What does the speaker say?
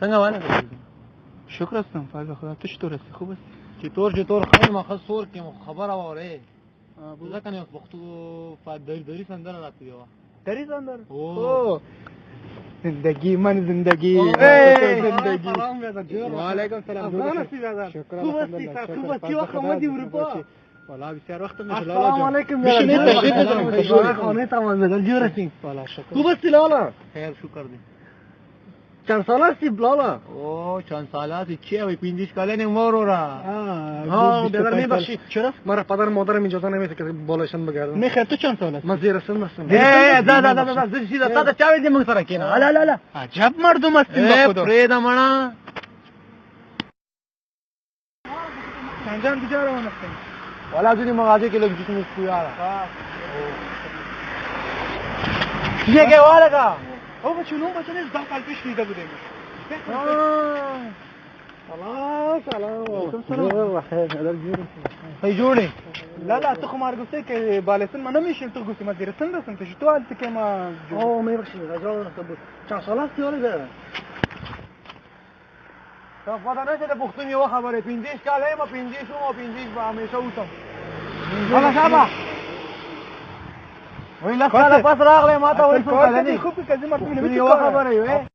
څنګه وانه شکر هستم فضل خدا تو چطور هستی خوب هستی چطور خیر مخه سور کې خبره وره ځکه نه پښتو دری سندره راځي و دری سندر او زندگی من زندگی زندگی وعلیکم سلام شکر خوب هستی خوب هستی وقت آمدی اروپا والا بسیار وقت میشه السلام علیکم لالا خانه تمام زدن جور هستی والا شکر خوب هستی لالا خیر شکر دی چند سال هستی لالا او چند سال هستی چیه وی 15 کاله نمارو را بیادر میبخشی چرا مرا پدر مادرم اجازه نمیده که بالایشان بگردم میخیر تو چند سال هستی من زیر سن هستم دا سیده تا چا ویل موږ سره کینه لا عجب مردم هستیم با خدا پریدا مانا چندان دیگه روان هستیم والا ځینې مغازه کې لږ جسم سپویاره چیه که والا کا او بچونو بچونو 10 سال پیش دیده بودیم سلام خیلی جوړی لا تو خمار گفته که بالسن ما نمیشیم تو گفتی ما زیر سن رسم تو حالت که ما او میبخشی رجا نکبود چند سال هستی والا ده تا پتا نشه ده پختون یه خبره 15 کاله ما 15 شما 15 با همیشه اوتم حالا شبا وی لخ سال پس راغلی ما تا وی سو کلنی خوب که کزی مرتبی یه خبره